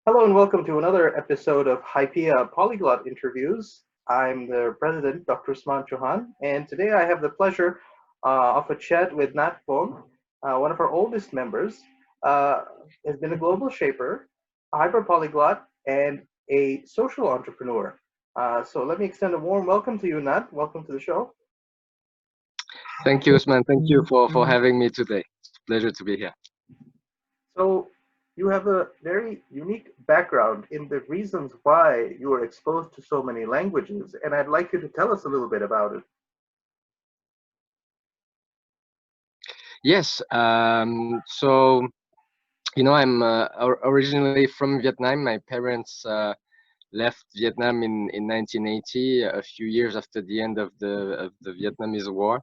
Hello and welcome to another episode of HYPIA Polyglot Interviews. I'm the president, Dr. Usman Chohan, and today I have the pleasure of a chat with Nhat Vuong, one of our oldest members, uh, has been a global shaper, a hyperpolyglot, and a social entrepreneur. So let me extend a warm welcome to you, Nhat. Welcome to the show. Thank you, Usman. Thank you for having me today. It's a pleasure to be here. So you have a very unique background in the reasons why you were exposed to so many languages, and I'd like you to tell us a little bit about it. Yes. I'm originally from Vietnam. My parents left Vietnam in 1980, a few years after the end of the Vietnamese War.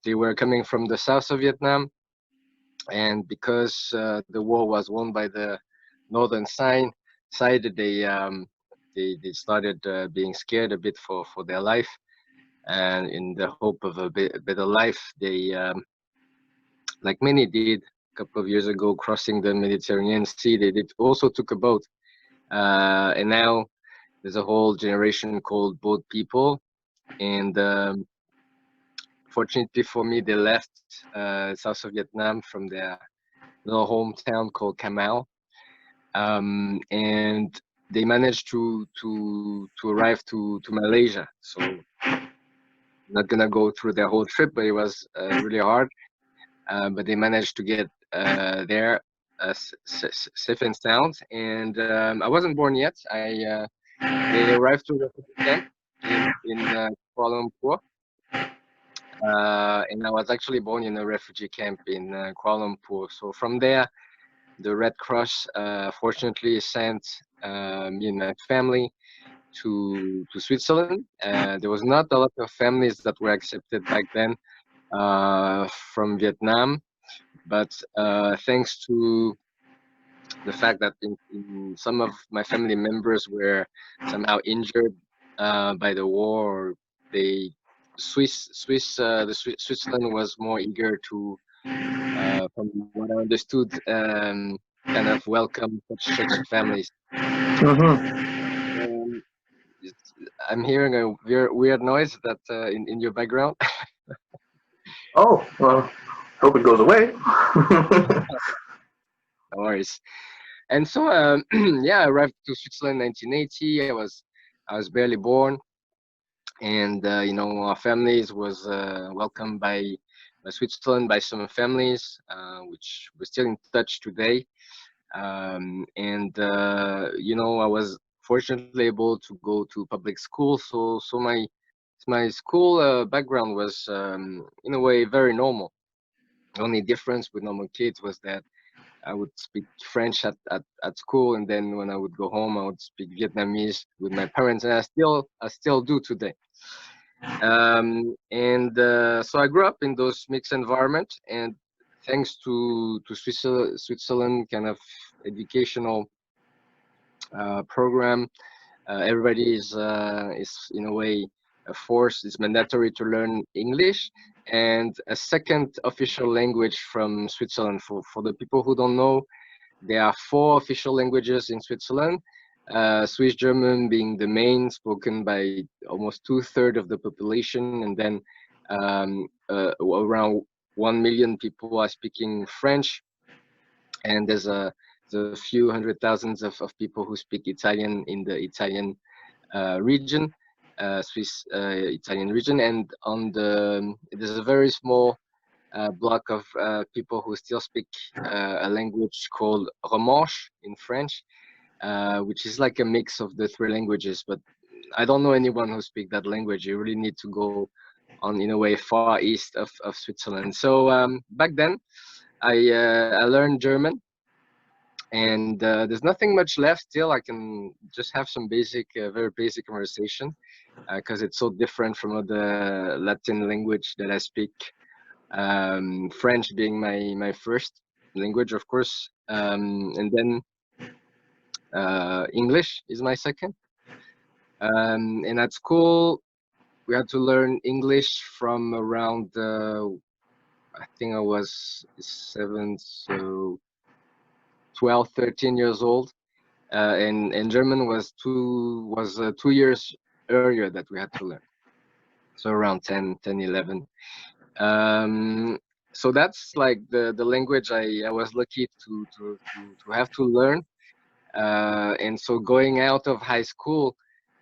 They were coming from the south of Vietnam, and because the war was won by the northern side, they started being scared a bit for their life, and in the hope of better life, they, like many did a couple of years ago, crossing the Mediterranean Sea, they did also took a boat, and now there's a whole generation called boat people. And fortunately for me, they left south of Vietnam from their little hometown called Camau, and they managed to arrive to Malaysia. So not gonna go through their whole trip, but it was really hard. But they managed to get there safe and sound. And I wasn't born yet. They arrived to a refugee camp in Kuala Lumpur. And I was actually born in a refugee camp in Kuala Lumpur. So from there, the Red Cross fortunately sent me and my family to Switzerland. There was not a lot of families that were accepted back then from Vietnam, but thanks to the fact that in some of my family members were somehow injured by the war, or they Switzerland was more eager to, from what I understood, kind of welcome such families. Hmm. Um, I'm hearing a weird noise that in your background. Oh, well, hope it goes away. No worries. And so, yeah, I arrived to Switzerland in 1980. I was barely born, and our families was welcomed by Switzerland, by some families, which we're still in touch today. I was fortunately able to go to public school, so my school background was, in a way, very normal. The only difference with normal kids was that I would speak French at school, and then when I would go home, I would speak Vietnamese with my parents, and I still do today. So I grew up in those mixed environment, and thanks to Switzerland kind of educational program, everybody is in a way forced. It's mandatory to learn English and a second official language from Switzerland. For the people who don't know, there are four official languages in Switzerland. Swiss German being the main, spoken by almost 2/3 of the population, and then around 1 million people are speaking French, and there's a few hundred thousands of people who speak Italian in the Italian region, Swiss Italian region, and there's a very small block of people who still speak a language called Romanche in French, which is like a mix of the three languages. But I don't know anyone who speaks that language. You really need to go on, in a way, far east of Switzerland. So back then, I learned German, and there's nothing much left. Still, I can just have some basic, very basic conversation, because it's so different from the Latin language that I speak. French being my first language, of course, and then English is my second. And at school, we had to learn English from around, I think I was 7, so 12, 13 years old, and German was 2 years earlier that we had to learn, so around 10, 11. So that's like the language I was lucky to have to learn. And so going out of high school,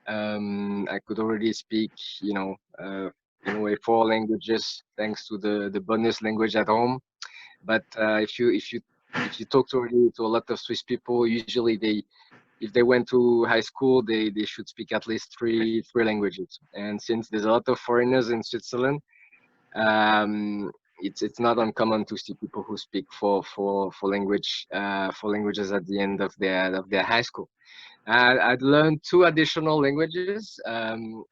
I could already speak, in a way, 4 languages thanks to the bonus language at home. But if you talk to a lot of Swiss people, usually if they went to high school, they should speak at least three languages. And since there's a lot of foreigners in Switzerland, it's not uncommon to see people who speak four languages at the end of their high school. I'd learned 2 additional languages.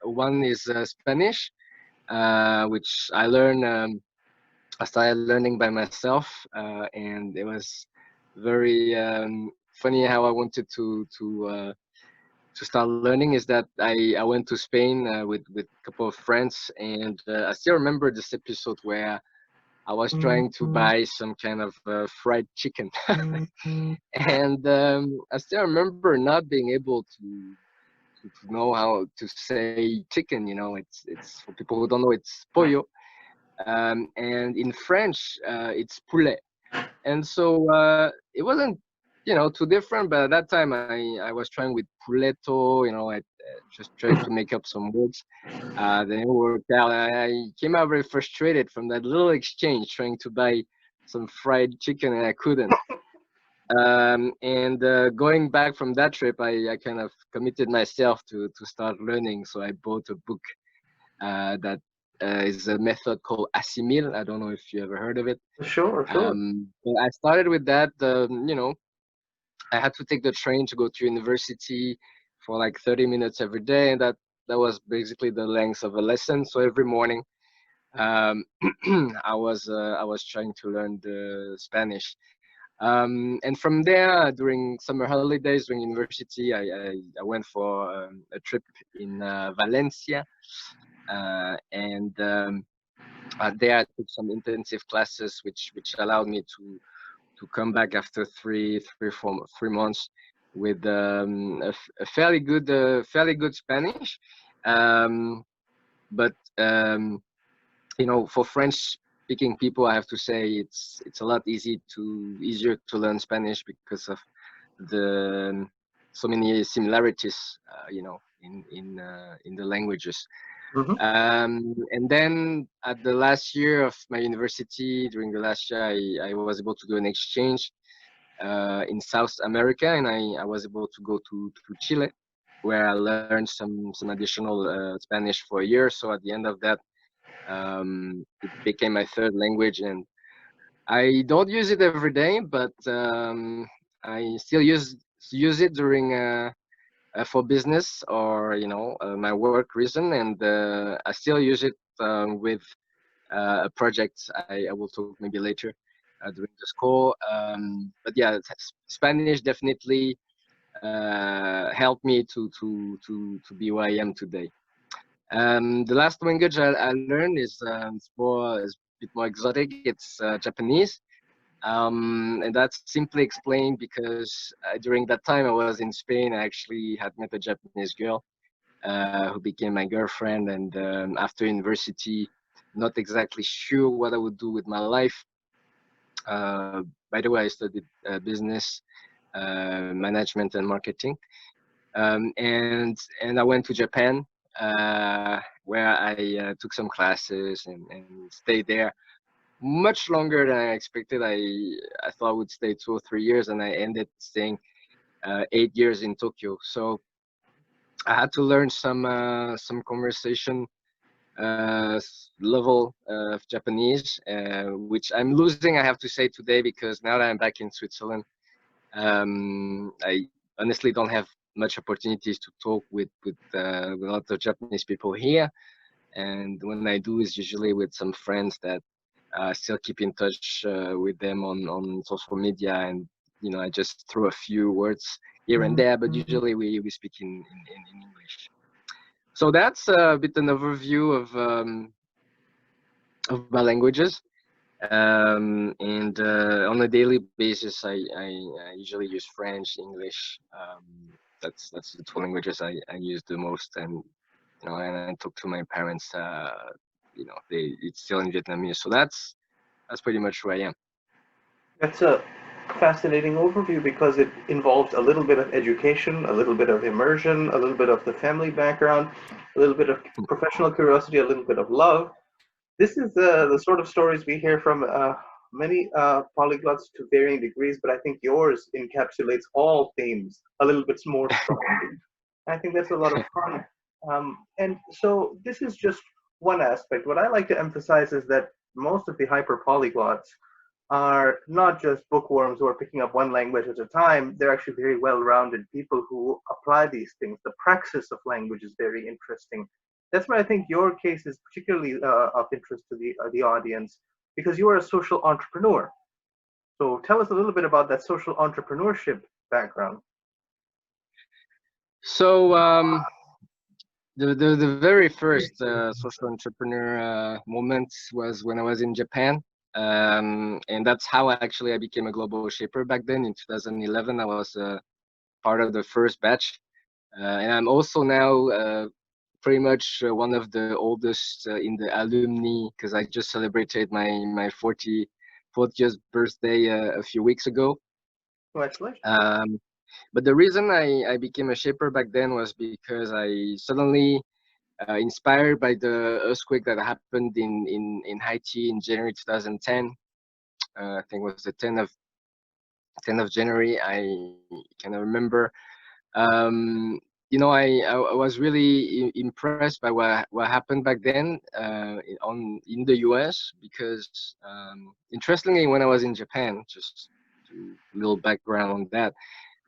One is Spanish, which I started learning by myself, and it was very funny how I wanted to start learning. Is that I went to Spain with a couple of friends, and I still remember this episode where I was trying to buy some kind of fried chicken, and I still remember not being able to know how to say chicken. It's for people who don't know, it's pollo, and in French it's poulet. And so it wasn't too different, but at that time I was trying with puleto. I just tried to make up some words. Then it worked out. I came out very frustrated from that little exchange trying to buy some fried chicken, and I couldn't. And going back from that trip, I kind of committed myself to start learning. So I bought a book that is a method called Assimil. I don't know if you ever heard of it. Sure. But I started with that. I had to take the train to go to university for like 30 minutes every day, and that was basically the length of a lesson. So every morning, I was trying to learn the Spanish. And from there, during summer holidays during university, I went for a trip in Valencia, and there I took some intensive classes, which allowed me to come back after 3 months with a fairly good Spanish. But for French-speaking people, I have to say it's a lot easier to learn Spanish because of the so many similarities, in the languages. And then at the last year of my university, during the last year, I was able to do an exchange in South America, and I was able to go to Chile, where I learned some additional Spanish for a year. So at the end of that, it became my third language, and I don't use it every day, but I still use it during for business or my work reason, and I still use it with a project I will talk maybe later during this call. But yeah, Spanish definitely helped me to be who I am today. The last language I learned is a bit more exotic. It's Japanese. And that's simply explained because during that time I was in Spain. I actually had met a Japanese girl who became my girlfriend. And after university, not exactly sure what I would do with my life. By the way, I studied business, management, and marketing. And I went to Japan, where I took some classes and stayed there much longer than I expected. I thought I would stay 2 or 3 years, and I ended staying 8 years in Tokyo. So I had to learn some conversation level of Japanese, which I'm losing, I have to say, today, because now that I'm back in Switzerland, I honestly don't have much opportunities to talk with a lot of Japanese people here. And when I do, is usually with some friends that still keep in touch with them on social media, and I just throw a few words here and there, but usually we speak in English. So that's a bit an overview of my languages. And on a daily basis, I usually use French, English. That's the two languages I use the most, and and I talk to my parents. It's still in Vietnamese, so that's pretty much who I am. That's a fascinating overview because it involves a little bit of education, a little bit of immersion, a little bit of the family background, a little bit of professional curiosity, a little bit of love. This is the sort of stories we hear from many polyglots to varying degrees, but I think yours encapsulates all themes a little bit more strongly. I think that's a lot of fun. And so this is just one aspect. What I like to emphasize is that most of the hyperpolyglots are not just bookworms who are picking up one language at a time. They're actually very well-rounded people who apply these things. The praxis of language is very interesting. That's why I think your case is particularly of interest to the audience because you are a social entrepreneur. So tell us a little bit about that social entrepreneurship background. So the very first social entrepreneur moment was when I was in Japan. And that's how actually I became a global shaper back then. In 2011, I was part of the first batch. And I'm also now pretty much one of the oldest in the alumni, because I just celebrated my 40th birthday a few weeks ago. Congratulations. But the reason I became a shaper back then was because I suddenly inspired by the earthquake that happened in Haiti in January 2010. I think it was the 10th of January. I kind of remember. I was really impressed by what happened back then in the US because interestingly, when I was in Japan, just a little background on that,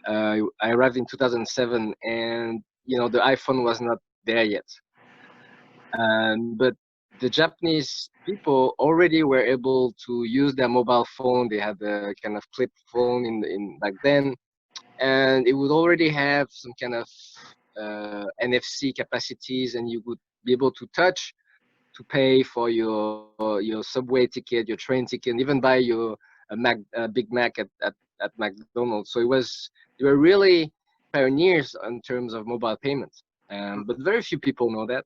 I arrived in 2007, and the iPhone was not there yet. But the Japanese people already were able to use their mobile phone. They had the kind of flip phone in back then, and it would already have some kind of NFC capacities, and you would be able to touch to pay for your subway ticket, your train ticket, and even buy your Big Mac at McDonald's. So they were really pioneers in terms of mobile payments, but very few people know that.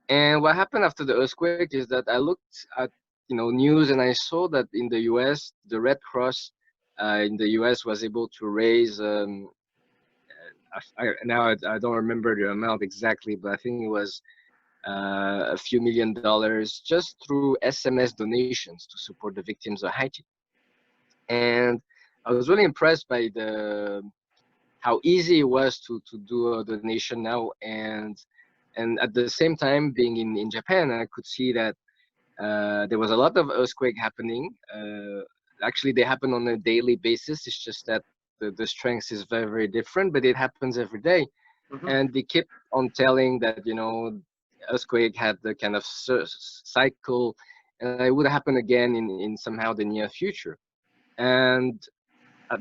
And what happened after the earthquake is that I looked at news, and I saw that in the U.S. the Red Cross in the U.S. was able to raise I don't remember the amount exactly, but I think it was a few $1 million just through SMS donations to support the victims of Haiti. And I was really impressed by how easy it was to do a donation now, and at the same time being in Japan, I could see that there was a lot of earthquake happening. Actually, they happen on a daily basis. It's just that the strength is very, very different, but it happens every day. Mm-hmm. And they kept on telling that earthquake had the kind of cycle, and it would happen again in somehow the near future. And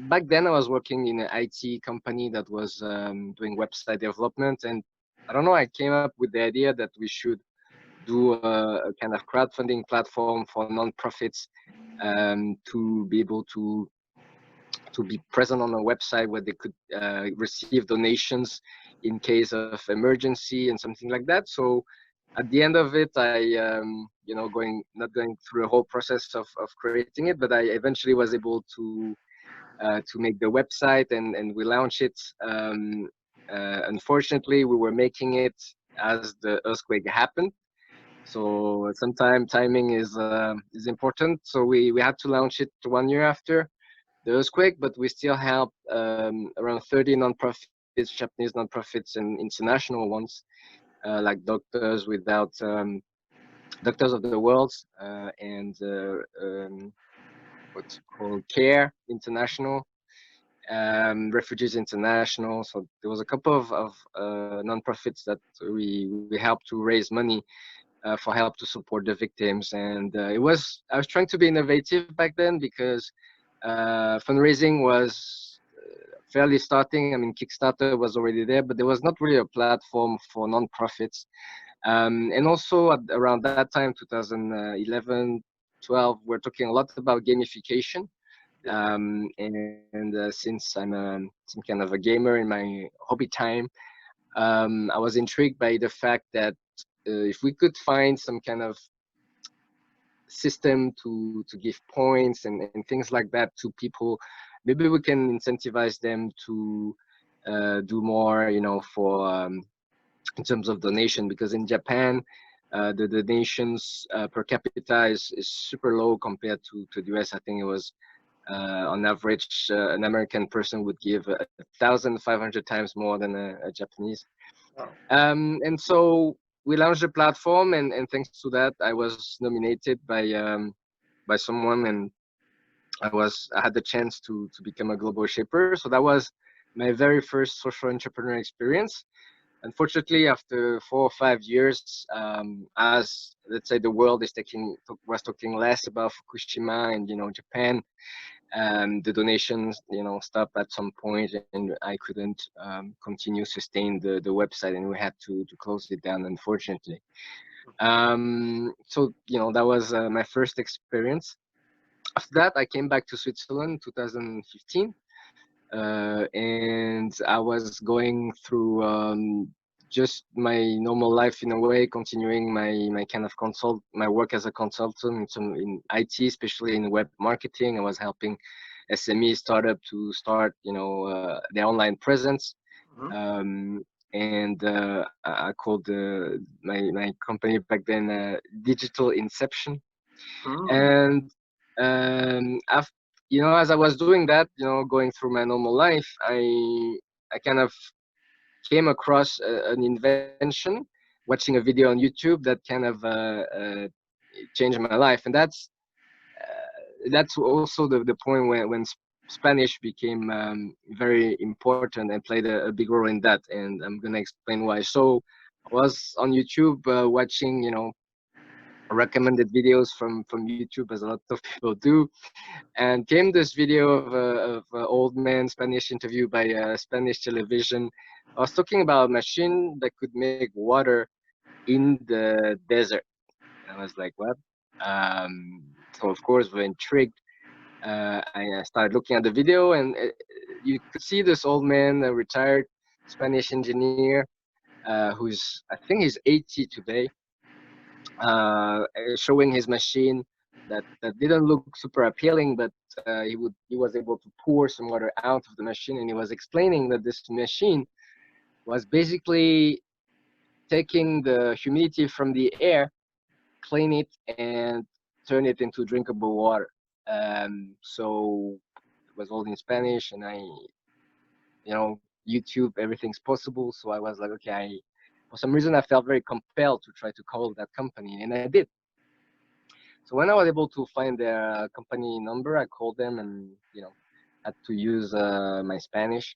back then I was working in an IT company that was doing website development, and I don't know, I came up with the idea that we should do a kind of crowdfunding platform for nonprofits to be able to be present on a website where they could receive donations in case of emergency and something like that. So at the end of it, I not going through the whole process of creating it, but I eventually was able to make the website, and we launched it. Unfortunately, we were making it as the earthquake happened. So sometimes timing is important. So we had to launch it 1 year after the earthquake, but we still help around 30 nonprofits, Japanese nonprofits, and international ones like Doctors of the World and what's called CARE International, Refugees International. So there was a couple of nonprofits that we helped to raise money for help to support the victims. And I was trying to be innovative back then because fundraising was fairly starting. I mean, Kickstarter was already there, but there was not really a platform for nonprofits. And also around that time, 2011, 12, we're talking a lot about gamification. Yeah. Since I'm some kind of a gamer in my hobby time, I was intrigued by the fact that if we could find some kind of system to give points and things like that to people, maybe we can incentivize them to do more, you know, for in terms of donation, because in Japan, the donations per capita is super low compared to the US. I think it was on average, an American person would give 1,500 times more than a Japanese. Oh. And so we launched the platform, and thanks to that, I was nominated by someone, and I had the chance to become a global shipper. So that was my very first social entrepreneur experience. Unfortunately, after 4 or 5 years, as let's say the world was talking less about Fukushima and, you know, Japan, the donations, you know, stopped at some point, and I couldn't continue sustain the website, and we had to close it down, unfortunately. So, you know, that was my first experience. After that, I came back to Switzerland 2015, and I was going through just my normal life in a way, continuing my kind of my work as a consultant in IT, especially in web marketing. I was helping SME startup to start, you know, their online presence. Mm-hmm. I called my company back then Digital Inception. Mm. And after, you know, as I was doing that, you know, going through my normal life, I kind of came across an invention, watching a video on YouTube that kind of changed my life, and that's also the point when Spanish became very important and played a big role in that, and I'm gonna explain why. So I was on YouTube watching, you know, recommended videos from YouTube, as a lot of people do, and came this video of old man Spanish interview by Spanish television. I was talking about a machine that could make water in the desert. And I was like, what? So of course we're intrigued. I started looking at the video, and you could see this old man, a retired Spanish engineer, who's, I think he's 80 today, showing his machine that didn't look super appealing, but he was able to pour some water out of the machine, and he was explaining that this machine was basically taking the humidity from the air, clean it, and turn it into drinkable water. So it was all in Spanish, and you know, YouTube, everything's possible. So I was like, okay, for some reason I felt very compelled to try to call that company, and I did. So when I was able to find their company number, I called them, and, you know, had to use my Spanish.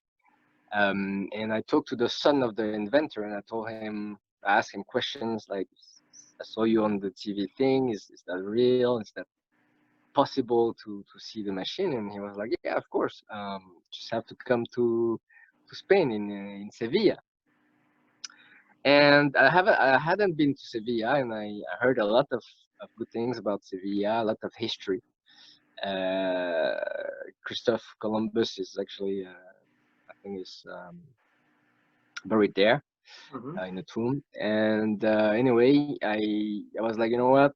And I talked to the son of the inventor, and I told him, I asked him questions like, I saw you on the TV thing. Is that real? Is that possible to see the machine? And he was like, yeah, of course. Just have to come to Spain in Sevilla. And I hadn't been to Sevilla, and I heard a lot of good things about Sevilla, a lot of history. Uh, Christoph Columbus is actually, I think, is buried there Mm-hmm. in a tomb. And anyway, I was like, you know what?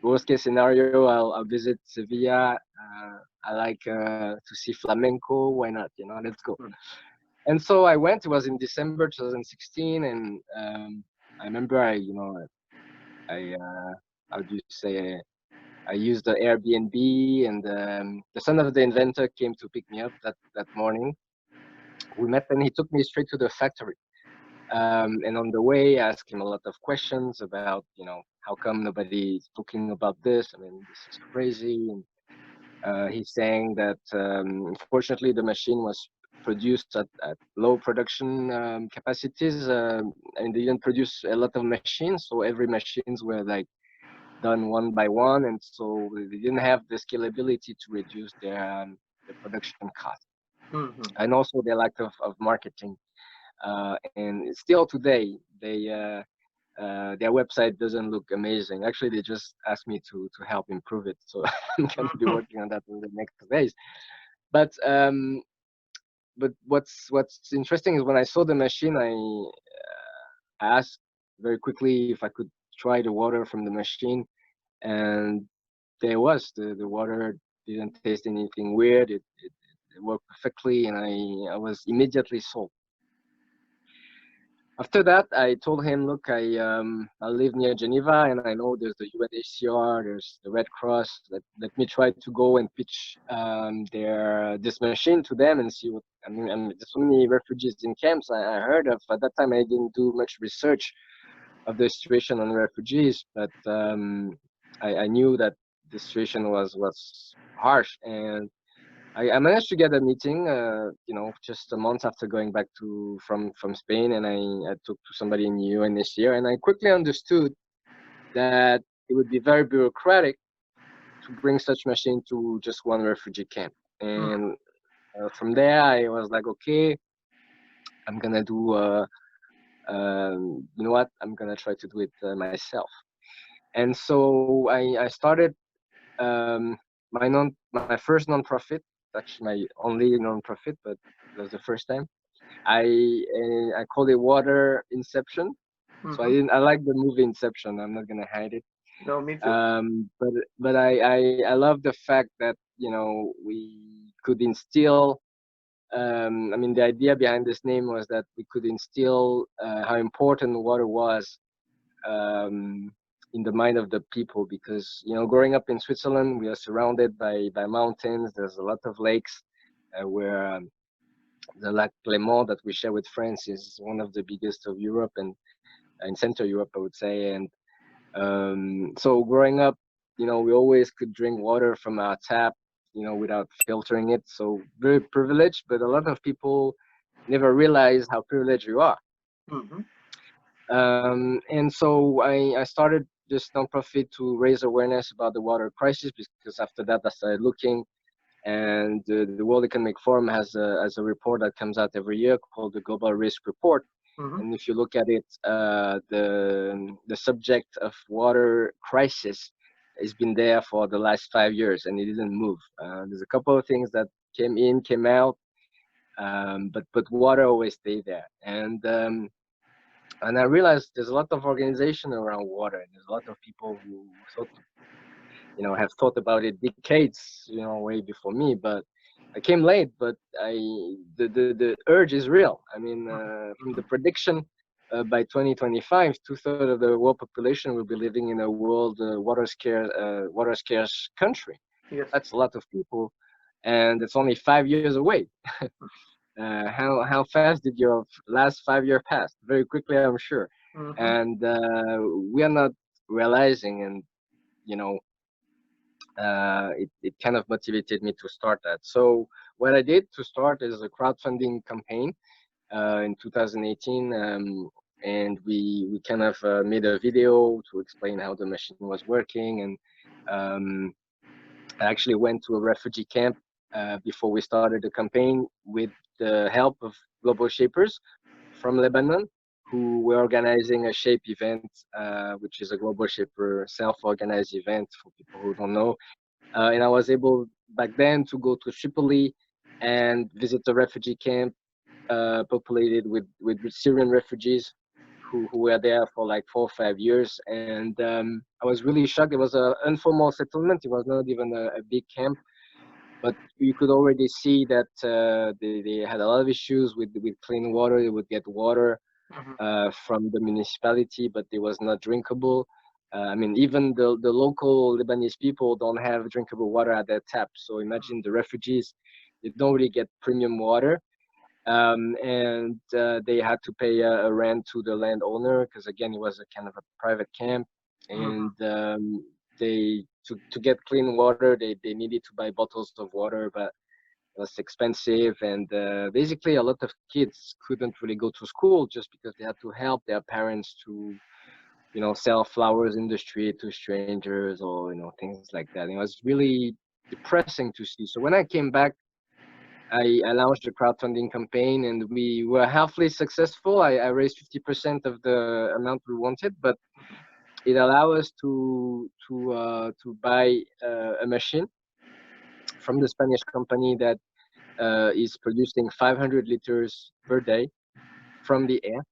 Worst case scenario, I'll visit Sevilla. I like to see flamenco. Why not? You know, let's go. And so I went. It was in December 2016, and I remember you know, how do you say? I used the Airbnb, and the son of the inventor came to pick me up that morning. We met, and he took me straight to the factory. And on the way, I asked him a lot of questions about, you know, how come nobody is talking about this? I mean, this is crazy. And he's saying that unfortunately the machine was produced at low production capacities, and they didn't produce a lot of machines. So every machines were like done one by one, and so they didn't have the scalability to reduce their production cost, Mm-hmm. and also the lack of marketing. And still today, their website doesn't look amazing. Actually, they just asked me to help improve it, so I'm gonna be Mhm. working on that in the next days. But what's interesting is when I saw the machine, I asked very quickly if I could try the water from the machine, and there was the water didn't taste anything weird. It worked perfectly, and I was immediately sold. After that, I told him, look, I live near Geneva, and I know there's the UNHCR, there's the Red Cross. Let me try to go and pitch their this machine to them and see what. I mean, there's so many refugees in camps I heard of. At that time, I didn't do much research of the situation on refugees, but I knew that the situation was harsh, and I managed to get a meeting, just a month after going back from Spain, and I talked to somebody in UNHCR, and I quickly understood that it would be very bureaucratic to bring such machine to just one refugee camp. Mhm. And from there, I was like, okay, I'm gonna do, you know what, I'm gonna try to do it myself. And so I started my first nonprofit, actually my only nonprofit, but it was the first time. I called it Water Inception. So Mhm. I like the movie Inception. I'm not gonna hide it. No, me too. But I love the fact that we could instill. I mean, the idea behind this name was that we could instill how important water was um, in the mind of the people, because growing up in Switzerland, we are surrounded by mountains. There's a lot of lakes where the Lac Léman that we share with France is one of the biggest of Europe and in Central Europe, I would say. And so growing up, we always could drink water from our tap, without filtering it. So very privileged, but a lot of people never realize how privileged you are. Mhm. And so I started this nonprofit to raise awareness about the water crisis, because after that I started looking, and the World Economic Forum has a report that comes out every year called the Global Risk Report. Mhm. And if you look at it, the subject of water crisis has been there for the last 5 years, and it didn't move. There's a couple of things that came in, came out, but water always stayed there. And I realized there's a lot of organization around water, and there's a lot of people who have thought about it decades, way before me. But I came late, but the urge is real. I mean, from the Mhm. prediction, by 2025, two-thirds of the world population will be living in a world water scarce country. Yes. That's a lot of people, and it's only 5 years away. How fast did your last 5 year pass? Very quickly, I'm sure. Mhm. And we are not realizing, and you know, it kind of motivated me to start that. So what I did to start is a crowdfunding campaign in 2018, and we kind of made a video to explain how the machine was working, and um, I actually went to a refugee camp before we started the campaign with the help of global shapers from Lebanon, who were organizing a shape event, which is a global shaper self-organized event for people who don't know. And I was able back then to go to Tripoli and visit a refugee camp populated with Syrian refugees who were there for like 4 or 5 years. And I was really shocked. It was an informal settlement. It was not even a big camp, but you could already see that they had a lot of issues with clean water. They would get water Mhm. from the municipality, but it was not drinkable. I mean, even the local Lebanese people don't have drinkable water at their tap. So imagine the refugees, they don't really get premium water. And they had to pay a rent to the landowner, because again, it was a kind of a private camp. And Mhm. they to get clean water, they needed to buy bottles of water, but it was expensive. And basically, a lot of kids couldn't really go to school just because they had to help their parents to sell flowers in the street to strangers, or things like that. It was really depressing to see. So when I came back, I launched a crowdfunding campaign, and we were halfway successful. I raised 50% of the amount we wanted, but it allowed us to buy a machine from the Spanish company that is producing 500 liters per day from the air.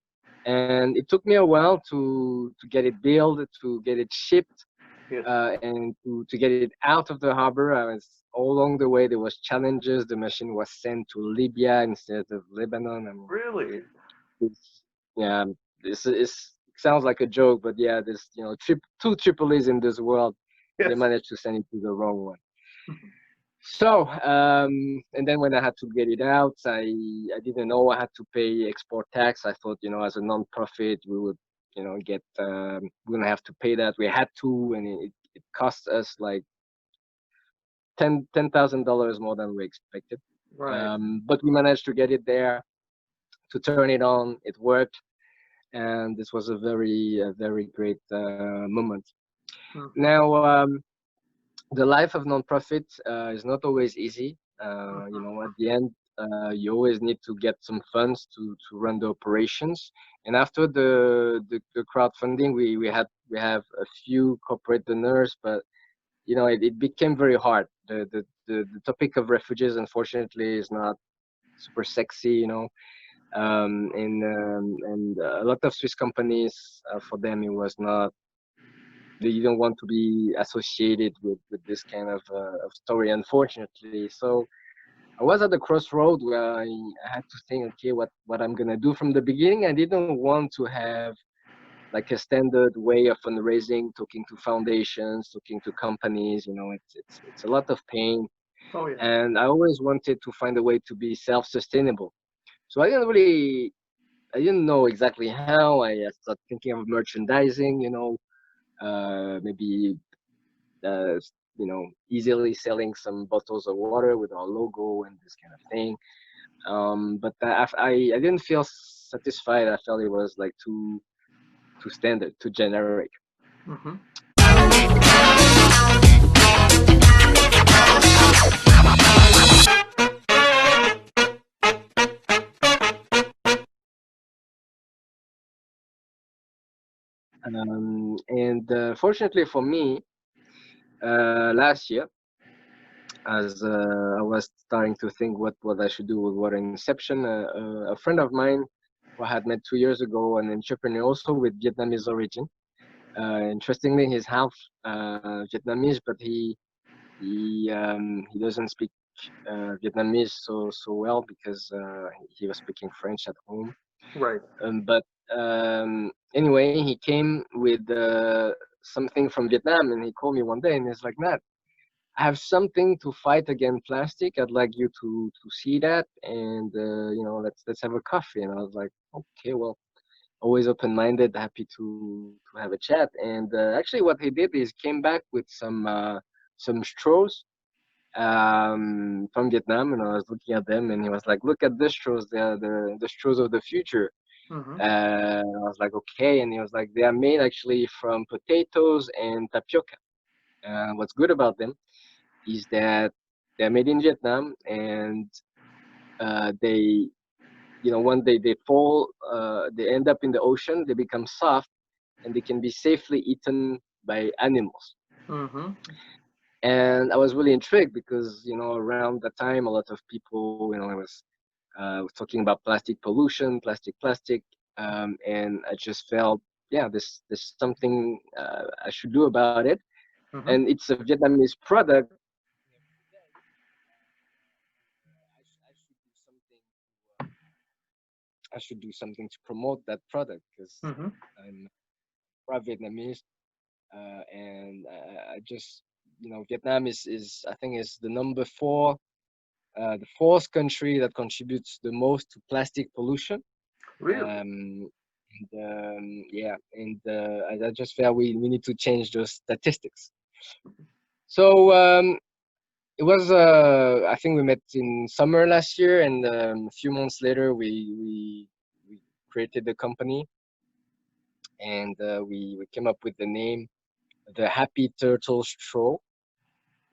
And it took me a while to get it built, to get it shipped, Yes. and to get it out of the harbor. I was all along the way. There was challenges. The machine was sent to Libya instead of Lebanon. I mean, Really? it's, yeah, it sounds like a joke, but yeah, there's two Tripolis in this world. They Yes. managed to send it to the wrong one. So, and then when I had to get it out, I didn't know I had to pay export tax. I thought, as a non-profit, we would, get, we wouldn't have to pay that. We had to, and it cost us like $10,000 more than we expected. Right. But we managed to get it there, to turn it on. It worked, and this was a very great moment. Hmm. Now, the life of nonprofit is not always easy. At the end, you always need to get some funds to run the operations. And after the crowdfunding, we have a few corporate donors, but it became very hard. The topic of refugees, unfortunately, is not super sexy. And a lot of Swiss companies, for them, it was not. They don't want to be associated with this kind of story, unfortunately. So I was at the crossroad where I had to think, okay, what I'm gonna do from the beginning. I didn't want to have like a standard way of fundraising, talking to foundations, talking to companies. It's a lot of pain, Oh yeah. and I always wanted to find a way to be self-sustainable. So I didn't know exactly how. I started thinking of merchandising, maybe uh, easily selling some bottles of water with our logo and this kind of thing. But I didn't feel satisfied. I felt it was like too standard, too generic. Mm-hmm. And fortunately for me, last year, as I was starting to think what I should do with water inception, a friend of mine who I had met 2 years ago, an entrepreneur also with Vietnamese origin. Interestingly, he's half Vietnamese, but he doesn't speak Vietnamese so well because he was speaking French at home. Right. But anyway, he came with something from Vietnam, and he called me one day, and he's like, "Nat, I have something to fight against plastic. I'd like you to see that, and let's have a coffee." And I was like, "Okay, well." Always open-minded, happy to have a chat. And actually, what he did is came back with some straws from Vietnam, and I was looking at them, and he was like, "Look at these straws. They are the straws of the future." Mm-hmm. I was like, "Okay," and he was like, "They are made actually from potatoes and tapioca. What's good about them is that they're made in Vietnam, and they when they fall, they end up in the ocean, they become soft, and they can be safely eaten by animals." Mm-hmm. And I was really intrigued because around that time, a lot of people, was talking about plastic pollution, plastic, and I just felt, yeah, there's something I should do about it. Mm-hmm. And it's a Vietnamese product. I should do something to promote that product because Mm-hmm. I'm proud Vietnamese, and I just Vietnam is I think is the number four, the fourth country that contributes the most to plastic pollution. Really? Yeah, and I just feel we need to change those statistics. So it was I think we met in summer last year, and a few months later we created the company, and we came up with the name, the Happy Turtle Straw.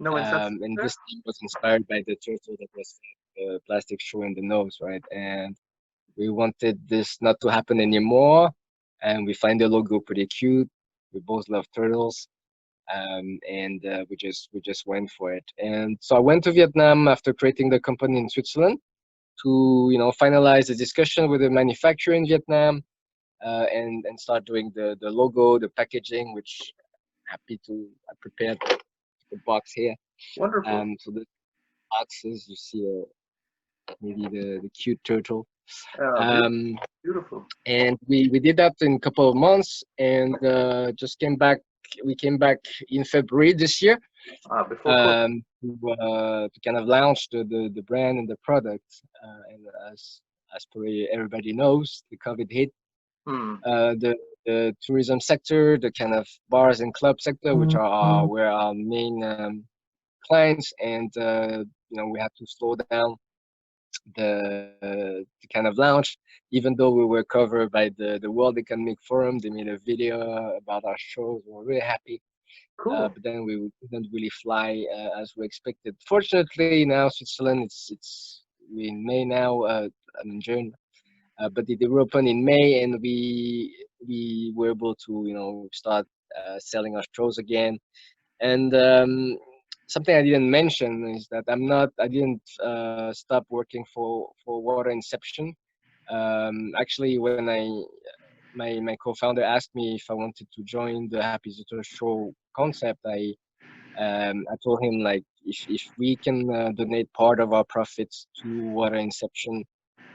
No inception And there? this name was inspired by the turtle that was the plastic straw in the nose, right? And we wanted this not to happen anymore, and we find the logo pretty cute. We both love turtles, and we just went for it. And so I went to Vietnam after creating the company in Switzerland to finalize the discussion with the manufacturer in Vietnam, and start doing the logo, the packaging, which happy to I prepared the box here. Wonderful. So the boxes you see maybe the cute turtle. Beautiful. Um, Beautiful. and we did that in a couple of months, and just came back. We came back in February this year, Before COVID. to kind of launch the brand and the product. And as per everybody knows, the COVID hit Hmm. the tourism sector, the kind of bars and club sector, which are where our main clients, and we had to slow down the kind of launch, even though we were covered by the World Economic Forum. They made a video about our shows. We were really happy, Cool. but then we didn't really fly as we expected. Fortunately, now Switzerland, it's we in May now. I mean June, but they were open in May, and we were able to start selling our shows again. And something I didn't mention is that I didn't stop working for Water Inception. Actually, when my co-founder asked me if I wanted to join the Happy Zitter Show concept, I told him, like, if we can donate part of our profits to Water Inception,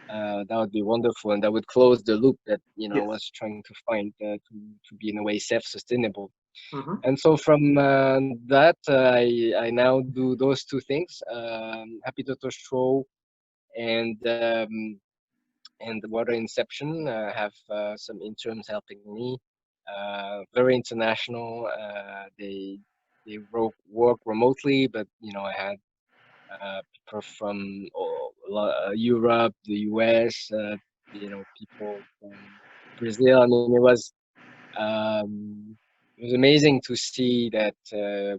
that would be wonderful, and that would close the loop that I Yes. was trying to find, to be in a way self-sustainable. Mm-hmm. And so from that, I now do those two things: Happy Toto Show and the Water Inception. Have some interns helping me. Very international. They work remotely, but I had people from Europe, the US, people from Brazil. I mean, it was amazing to see that a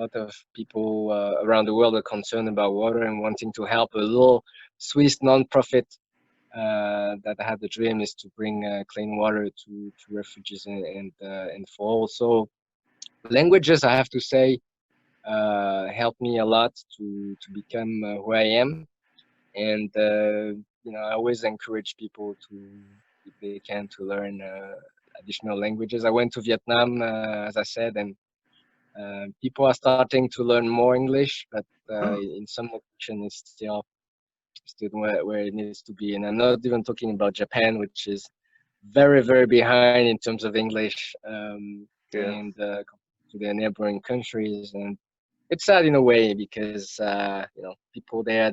lot of people around the world are concerned about water and wanting to help. A little Swiss non-profit that had the dream is to bring clean water to refugees and for all. So languages, I have to say, helped me a lot to become who I am. And I always encourage people to, if they can, to learn additional languages. I went to Vietnam, as I said, and people are starting to learn more English, but Hmm. in some location it's still where it needs to be. And I'm not even talking about Japan, which is very, very behind in terms of English, Yes. and to their neighboring countries. And it's sad in a way because people there,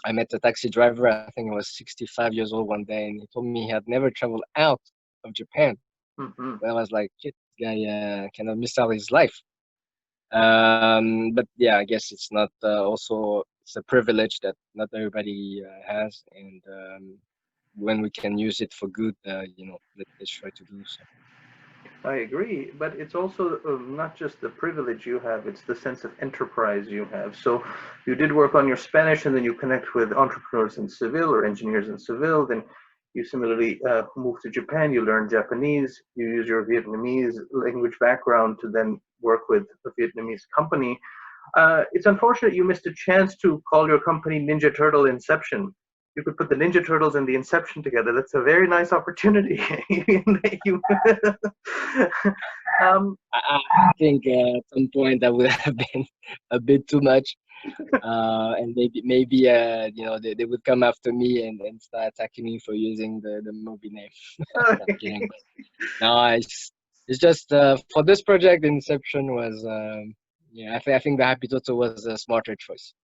I met a taxi driver. I think he was 65 years old one day, and he told me he had never traveled out of Japan. Mm-hmm. And I was like, shit, this guy kind of missed out his life. But yeah, I guess it's not it's a privilege that not everybody has, and when we can use it for good, let's try to do so. I agree, but it's also not just the privilege you have, it's the sense of enterprise you have. So you did work on your Spanish, and then you connect with entrepreneurs in Seville or engineers in Seville. Then you similarly move to Japan, you learn Japanese, you use your Vietnamese language background to then work with a Vietnamese company. It's unfortunate you missed a chance to call your company Ninja Turtle Inception. You could put the Ninja Turtles and the Inception together. That's a very nice opportunity. You- I think at some point that would have been a bit too much, and maybe they would come after me and start attacking me for using the movie name. Not kidding. No, it's just for this project, Inception was yeah. I think the Happy Toto was a smarter choice.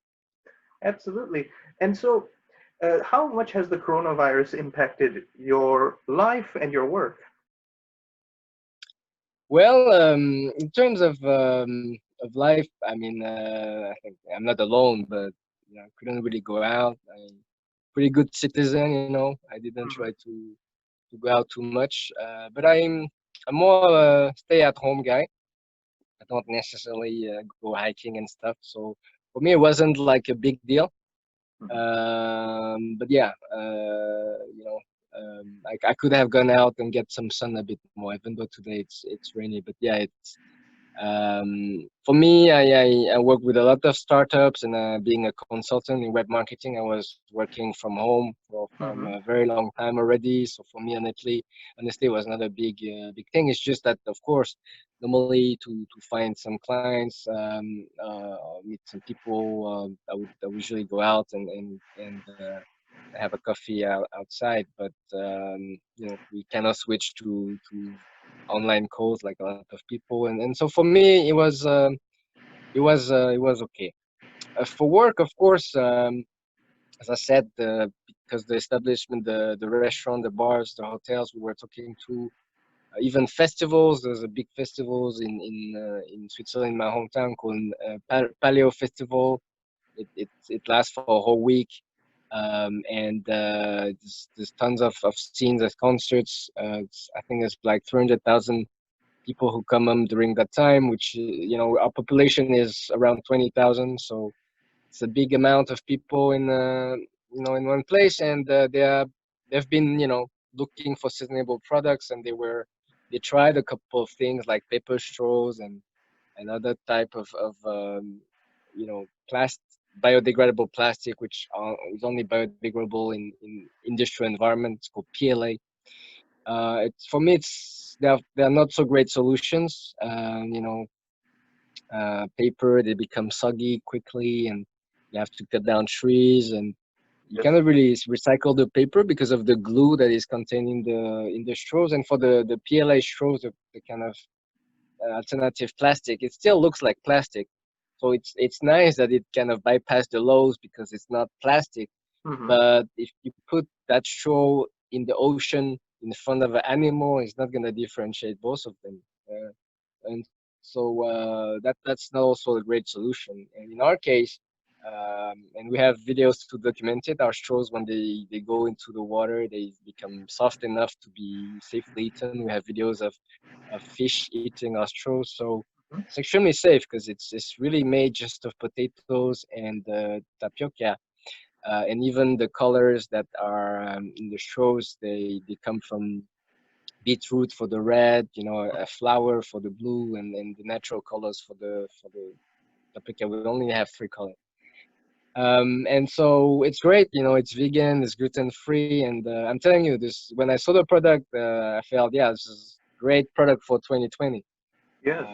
Absolutely. And so, how much has the coronavirus impacted your life and your work? Well, in terms of life, I mean, I think I'm not alone, but I couldn't really go out. I'm pretty good citizen, I didn't try Mhm. to go out too much, but I'm more a stay-at-home guy. I don't necessarily go hiking and stuff. So for me, it wasn't like a big deal. But yeah, you know, I could have gone out and get some sun a bit more, even though today it's rainy. But yeah, it's for me, I work with a lot of startups, and being a consultant in web marketing, I was working from home from Mm-hmm. a very long time already. So for me, honestly, it was not a big thing. It's just that, of course, normally to find some clients, meet some people, I would usually go out and have a coffee outside. But we cannot switch to online calls like a lot of people, and so for me it was okay. For work, of course, as I said, because the establishment, the restaurant, the bars, the hotels we were talking to, even festivals. There's a big festivals in Switzerland, my hometown, called Paleo Festival. It lasts for a whole week. And there's tons of scenes at concerts. I think there's like 300,000 people who come during that time, which our population is around 20,000, so it's a big amount of people in one place, and they've been looking for sustainable products, and they tried a couple of things like paper straws and other type of plast biodegradable plastic, which is only biodegradable in industrial environment. It's called PLA. It's for me, they are not so great solutions. Paper, they become soggy quickly, and you have to cut down trees, and you Yes. cannot really recycle the paper because of the glue that is contained in the straws. And for the PLA straws, the kind of alternative plastic, it still looks like plastic. So it's nice that it kind of bypassed the laws because it's not plastic. Mm-hmm. But if you put that straw in the ocean in front of an animal, it's not gonna differentiate both of them. And so that's not also a great solution. And in our case, and we have videos to document it, our straws, when they go into the water, they become soft enough to be safely eaten. We have videos of fish eating our straws. So it's extremely safe because it's really made just of potatoes and tapioca. And even the colors that are in the straws, they come from beetroot for the red, a flower for the blue, and the natural colors for the paprika. We only have three colors. And so it's great, it's vegan, it's gluten free, and I'm telling you this. When I saw the product, I felt, yeah, this is a great product for 2020, Yes.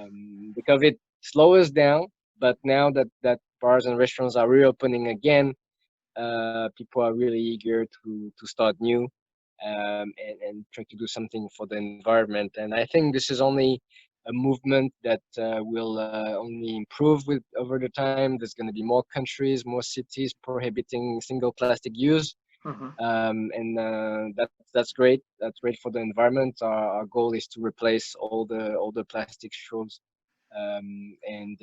because it slows down. But now that bars and restaurants are reopening again, people are really eager to start new, and try to do something for the environment. And I think this is only a movement that will only improve with over the time. There's going to be more countries, more cities prohibiting single plastic use, Mm-hmm. that's great. That's great for the environment. Our goal is to replace all the plastic straws, and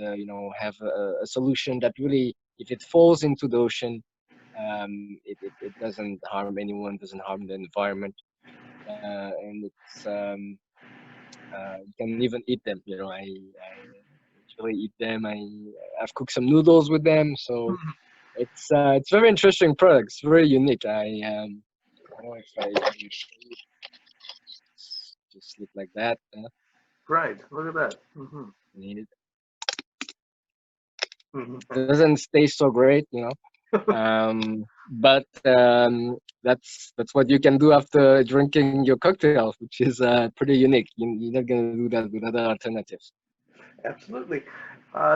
have a solution that really, if it falls into the ocean, it doesn't harm anyone, doesn't harm the environment, and you can even eat them. I usually eat them. I've cooked some noodles with them, so it's very interesting product. It's very unique. I don't know if I can show you. Just look like that. Right. Look at that. Mm-hmm. It Mm-hmm. doesn't taste so great. But that's what you can do after drinking your cocktail, which is pretty unique. You're not gonna do that with other alternatives. Absolutely.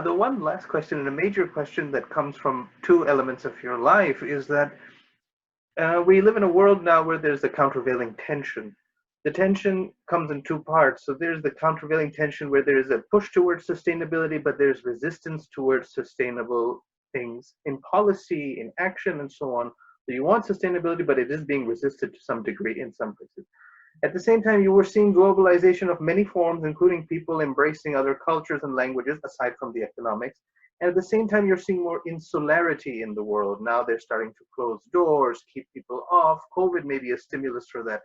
The one last question, and a major question that comes from two elements of your life, is that we live in a world now where there's a countervailing tension. The tension comes in two parts. So there's the countervailing tension where there's a push towards sustainability, but there's resistance towards sustainable things in policy, in action, and so on. So you want sustainability, but it is being resisted to some degree in some places. At the same time, you were seeing globalization of many forms, including people embracing other cultures and languages, aside from the economics. And at the same time, you're seeing more insularity in the world. Now they're starting to close doors, keep people off. COVID may be a stimulus for that.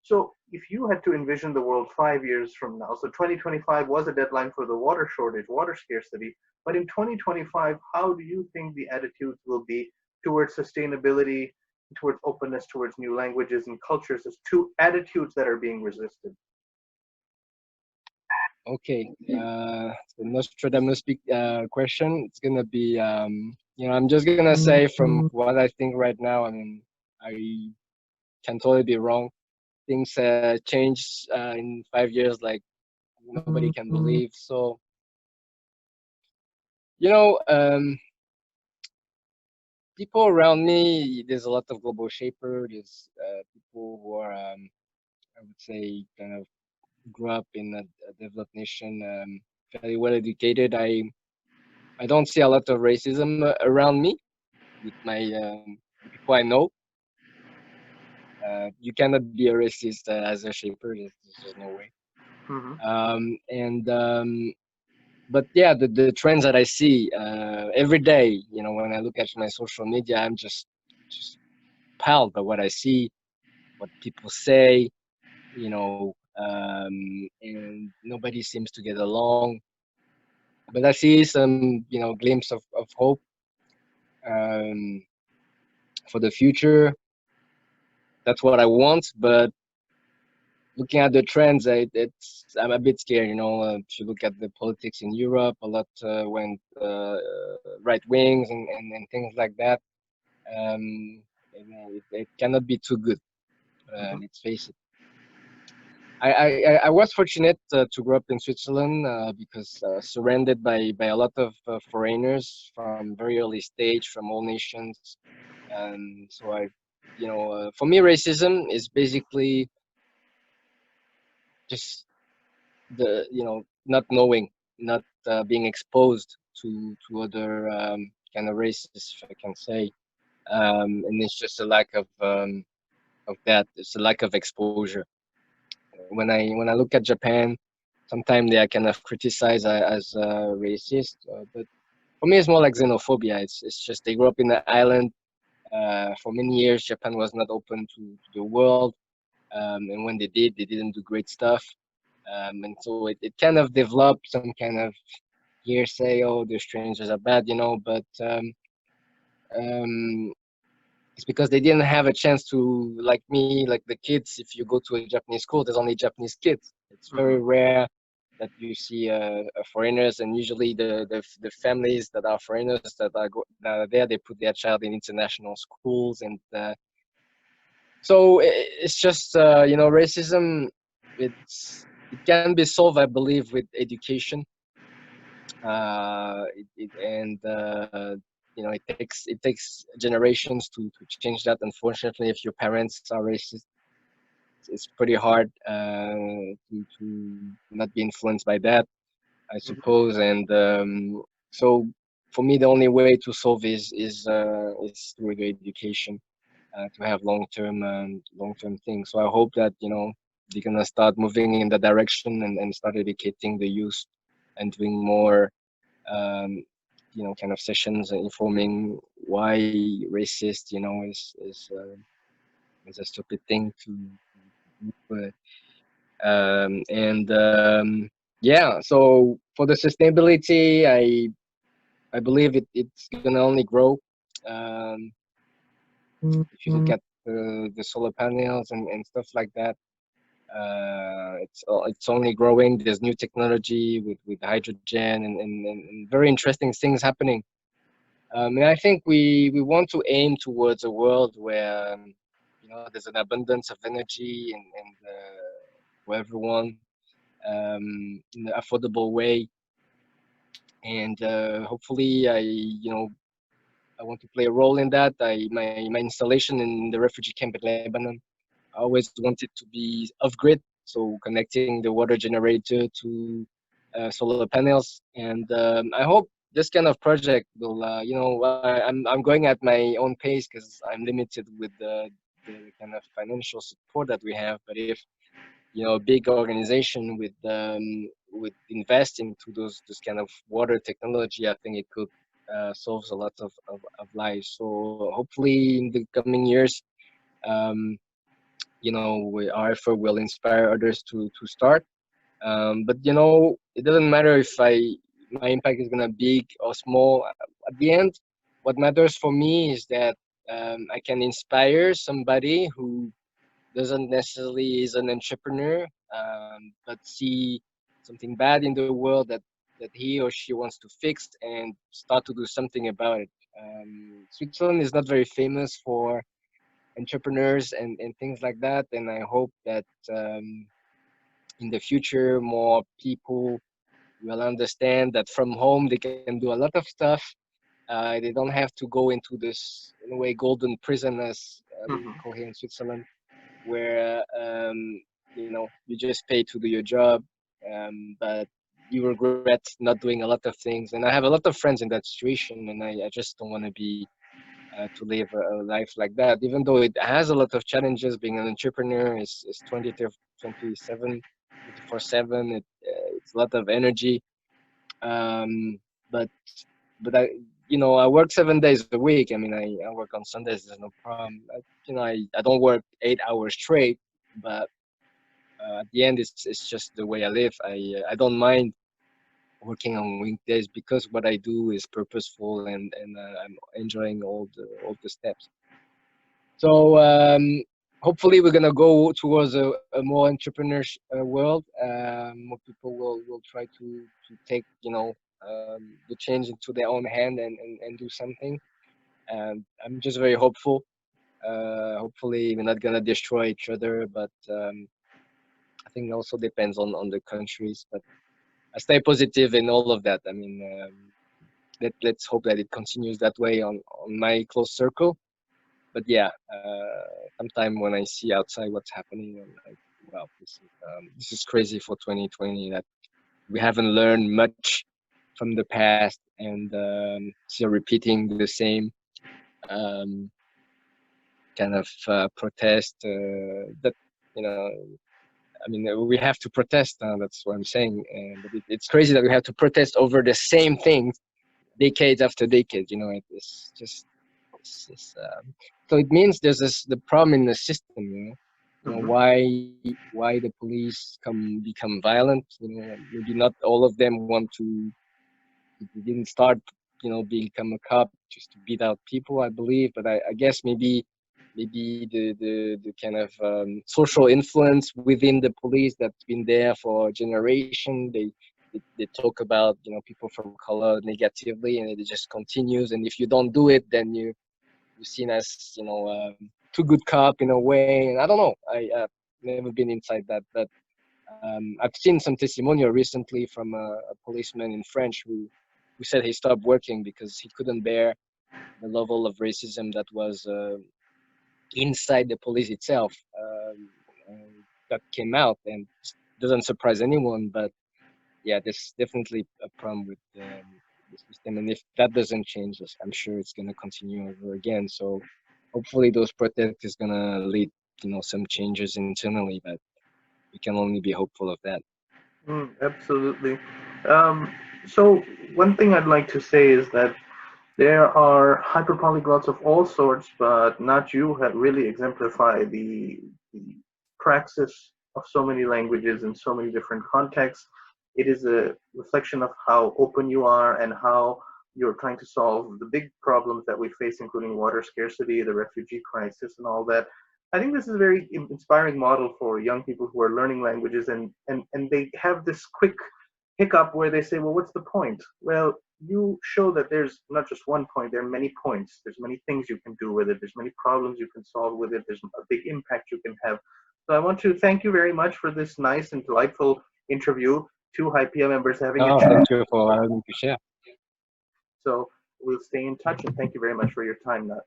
So if you had to envision the world 5 years from now, so 2025 was a deadline for the water shortage, water scarcity, but in 2025, how do you think the attitudes will be towards sustainability, towards openness, towards new languages and cultures. There's two attitudes that are being resisted. Okay. The Nostradamus question. It's gonna be, I'm just gonna say from what I think right now. I mean, I can totally be wrong. Things change in 5 years like nobody can believe. So, you know, people around me, there's a lot of global shaper. There's people who are, I would say, kind of grew up in a developed nation, fairly well educated. I don't see a lot of racism around me with the people I know. You cannot be a racist as a shaper. There's just no way. Mm-hmm. And but yeah, the trends that I see every day, when I look at my social media, I'm just appalled by what I see, what people say, and nobody seems to get along. But I see some, glimpse of hope um, for the future. That's what I want, but looking at the trends, I'm a bit scared. If you look at the politics in Europe, a lot went right wings and things like that. It cannot be too good. Mm-hmm. Let's face it. I was fortunate to grow up in Switzerland because surrounded by a lot of foreigners from very early stage, from all nations. So for me, racism is basically just not knowing, not being exposed to other kind of races, if I can say, and it's just a lack of that. It's a lack of exposure. When I look at Japan, sometimes they are kind of criticized as racist, but for me, it's more like xenophobia. It's just they grew up in the island. For many years, Japan was not open to the world, and when they did, they didn't do great stuff. And so it kind of developed some kind of hearsay, oh, the strangers are bad, but um, it's because they didn't have a chance to, like me, like the kids. If you go to a Japanese school, there's only Japanese kids. It's Mm-hmm. very rare that you see foreigners, and usually the families that are foreigners that are there, they put their child in international schools, and so it's just racism. It can be solved, I believe, with education. It takes generations to change that. Unfortunately, if your parents are racist, it's pretty hard to not be influenced by that, I suppose. And so for me, the only way to solve is through the education, to have long-term things. So I hope that they're gonna start moving in that direction and start educating the youth and doing more kind of sessions informing why racist is a stupid thing to do. And yeah, so for the sustainability, I believe it's gonna only grow. um, if you look at the solar panels and stuff like that, it's only growing. There's new technology with hydrogen and very interesting things happening. And I think we want to aim towards a world where there's an abundance of energy for everyone, in an affordable way. And hopefully, I want to play a role in that. My installation in the refugee camp in Lebanon, I always wanted to be off grid, so connecting the water generator to solar panels. And I hope this kind of project will, I'm going at my own pace because I'm limited with the kind of financial support that we have. But if a big organization with investing to those kind of water technology, I think it could solve a lot of lives. So hopefully in the coming years, um, our effort will inspire others to start. But it doesn't matter if my impact is gonna be big or small. At the end, what matters for me is that I can inspire somebody who doesn't necessarily is an entrepreneur, but see something bad in the world that he or she wants to fix and start to do something about it. Switzerland is not very famous for entrepreneurs and things like that, and I hope that in the future more people will understand that from home they can do a lot of stuff. They don't have to go into this, in a way, golden prison, as we Hmm. call here in Switzerland, where you just pay to do your job, but you regret not doing a lot of things. And I have a lot of friends in that situation, and I just don't want to be to live a life like that. Even though it has a lot of challenges, being an entrepreneur is 27, 24/7. It's a lot of energy, but I I work 7 days a week. I mean, I work on Sundays. There's no problem. I don't work 8 hours straight, but at the end, it's just the way I live. I don't mind working on weekdays because what I do is purposeful, and I'm enjoying all the steps. So hopefully we're gonna go towards a more entrepreneurial world. More people will try to take the change into their own hand and do something. And I'm just very hopeful. Hopefully we're not gonna destroy each other, but I think it also depends on the countries. But I stay positive in all of that. I mean, let's hope that it continues that way on my close circle. But yeah, sometime when I see outside what's happening, I'm like, wow, this is crazy for 2020 that we haven't learned much from the past, and still repeating the same um, kind of protest that you know I mean, we have to protest. That's what I'm saying. But it's crazy that we have to protest over the same things decades after decades. It's just so it means there's the problem in the system. Hmm. Why the police become violent. Maybe not all of them want to. They didn't start, become a cop just to beat out people, I believe. But I guess maybe the kind of social influence within the police that's been there for a generation. They talk about people from color negatively, and it just continues. And if you don't do it, then you're seen as too good cop in a way. And I don't know. I've never been inside that, but I've seen some testimonial recently from a policeman in French who said he stopped working because he couldn't bear the level of racism that was inside the police itself, that came out, and doesn't surprise anyone. But yeah, there's definitely a problem with the system, and if that doesn't change, I'm sure it's going to continue over again. So hopefully those protests is going to lead some changes internally, but we can only be hopeful of that. Absolutely. Um, so one thing I'd like to say is that there are hyperpolyglots of all sorts, but Nhat you have really exemplified the praxis of so many languages in so many different contexts. It is a reflection of how open you are and how you're trying to solve the big problems that we face, including water scarcity, the refugee crisis, and all that. I think this is a very inspiring model for young people who are learning languages, and they have this quick hiccup where they say, well, what's the point? Well, you show that there's not just one point, there are many points. There's many things you can do with it. There's many problems you can solve with it. There's a big impact you can have. So I want to thank you very much for this nice and delightful interview. Two HYPIA members having a Oh, chat. thank you for allowing me to share. So we'll stay in touch, and thank you very much for your time, Nhat.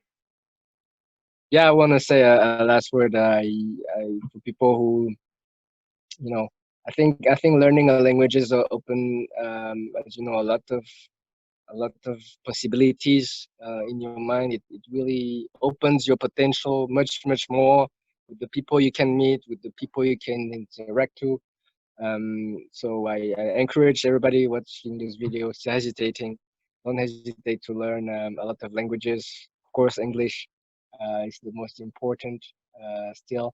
Yeah, I want to say a last word. For people who, you know, I think learning a language is open, as a lot of possibilities in your mind. It really opens your potential much more with the people you can meet, with the people you can interact to. So I encourage everybody watching this video, hesitating, don't hesitate to learn a lot of languages. Of course, English is the most important still.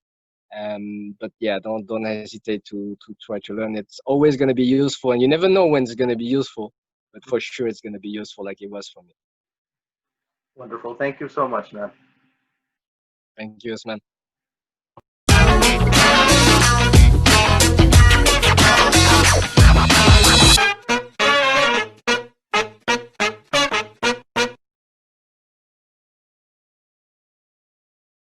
But yeah, don't hesitate to try to learn. It's always going to be useful, and you never know when it's going to be useful. But for sure, it's going to be useful, like it was for me. Wonderful. Thank you so much, Nat. Thank you, Usman.